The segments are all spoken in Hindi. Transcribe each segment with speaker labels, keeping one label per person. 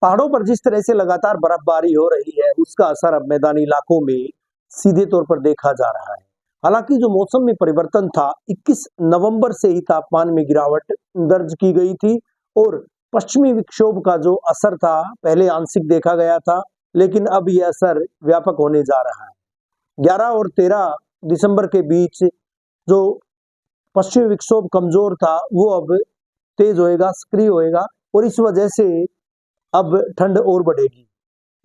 Speaker 1: पहाड़ों पर जिस तरह से लगातार बर्फबारी हो रही है, उसका असर अब मैदानी इलाकों में सीधे तौर पर देखा जा रहा है। हालांकि जो मौसम में परिवर्तन था, 21 नवंबर से ही तापमान में गिरावट दर्ज की गई थी और पश्चिमी विक्षोभ का जो असर था, पहले आंशिक देखा गया था, लेकिन अब यह असर व्यापक होने जा रहा है। 11 और 13 दिसंबर के बीच जो पश्चिमी विक्षोभ कमजोर था, वो अब तेज होएगा, सक्रिय होएगा और इस वजह से अब ठंड और बढ़ेगी।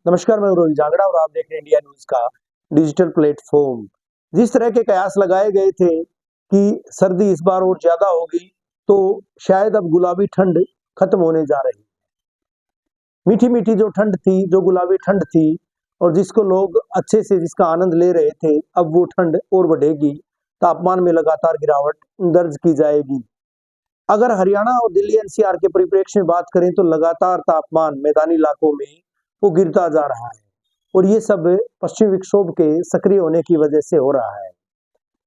Speaker 1: नमस्कार, मैं रोहित जांगड़ा और आप देख रहे हैं इंडिया न्यूज का डिजिटल प्लेटफॉर्म। जिस तरह के कयास लगाए गए थे कि सर्दी इस बार और ज्यादा होगी, तो शायद अब गुलाबी ठंड खत्म होने जा रही है। मीठी मीठी जो ठंड थी, जो गुलाबी ठंड थी और जिसको लोग अच्छे से जिसका आनंद ले रहे थे, अब वो ठंड और बढ़ेगी। तापमान में लगातार गिरावट दर्ज की जाएगी। अगर हरियाणा और दिल्ली एनसीआर के परिप्रेक्ष्य में बात करें तो लगातार तापमान मैदानी इलाकों में वो गिरता जा रहा है और ये सब पश्चिमी विक्षोभ के सक्रिय होने की वजह से हो रहा है।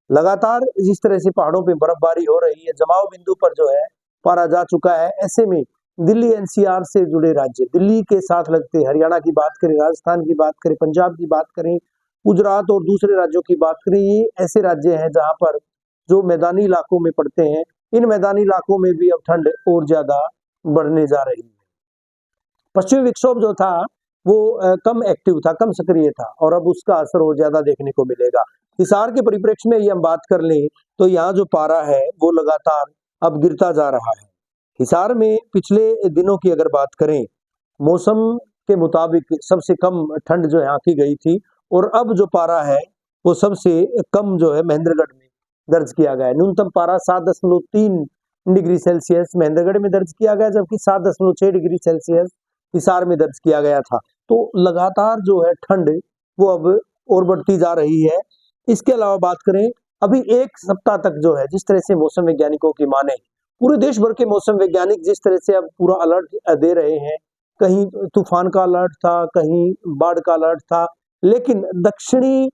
Speaker 1: लगातार जिस तरह से पहाड़ों पे बर्फबारी हो रही है, जमाव बिंदु पर जो है पारा जा चुका है। ऐसे में दिल्ली एनसीआर से जुड़े राज्य, दिल्ली के साथ लगते हरियाणा की बात करें, राजस्थान की बात करें, पंजाब की बात करें, गुजरात और दूसरे राज्यों की बात करें, ये ऐसे राज्य हैं जहां पर जो मैदानी इलाकों में पड़ते हैं। इन मैदानी इलाकों में भी अब ठंड और ज्यादा बढ़ने जा रही है। पश्चिमी विक्षोभ जो था वो कम एक्टिव था, कम सक्रिय था और अब उसका असर और ज्यादा देखने को मिलेगा। हिसार के परिप्रेक्ष्य में ये हम बात कर लें तो यहाँ जो पारा है वो लगातार अब गिरता जा रहा है। हिसार में पिछले दिनों की अगर बात करें, मौसम के मुताबिक सबसे कम ठंड जो यहाँ की गई थी और अब जो पारा है वो सबसे कम जो है महेंद्रगढ़ में दर्ज किया गया है। न्यूनतम पारा 7.3 डिग्री सेल्सियस महेंद्रगढ़ में दर्ज किया गया, जबकि 7.6 डिग्री सेल्सियस हिसार में दर्ज किया गया था। तो लगातार जो है ठंड वो अब और बढ़ती जा रही है। इसके अलावा बात करें, अभी एक सप्ताह तक जो है, जिस तरह से मौसम वैज्ञानिकों की माने, पूरे देश भर के मौसम वैज्ञानिक जिस तरह से अब पूरा अलर्ट दे रहे हैं, कहीं तूफान का अलर्ट था, कहीं बाढ़ का अलर्ट था, लेकिन दक्षिणी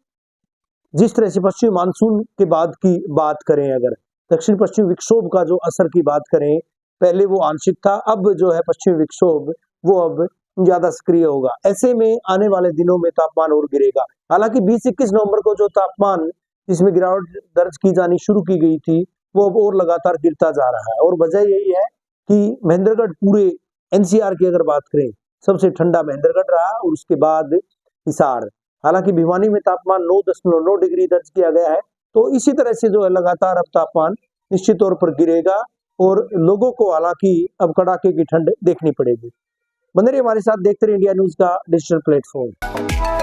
Speaker 1: जिस तरह से पश्चिमी मानसून के बाद की बात करें, अगर दक्षिण पश्चिमी विक्षोभ का जो असर की बात करें, पहले वो आंशिक था, अब जो है पश्चिमी विक्षोभ वो अब ज्यादा सक्रिय होगा। ऐसे में आने वाले दिनों में तापमान और गिरेगा। हालांकि 20-21 नवंबर को जो तापमान जिसमें गिरावट दर्ज की जानी शुरू की गई थी, वो अब और लगातार गिरता जा रहा है और वजह यही है कि महेंद्रगढ़, पूरे एनसीआर की अगर बात करें, सबसे ठंडा महेंद्रगढ़ रहा और उसके बाद हिसार। हालांकि भिवानी में तापमान 9.9 डिग्री दर्ज किया गया है। तो इसी तरह से जो है लगातार अब तापमान निश्चित तौर पर गिरेगा और लोगों को हालांकि अब कड़ाके की ठंड देखनी पड़ेगी। बने रहिए हमारे साथ, देखते रहिए इंडिया न्यूज का डिजिटल प्लेटफॉर्म।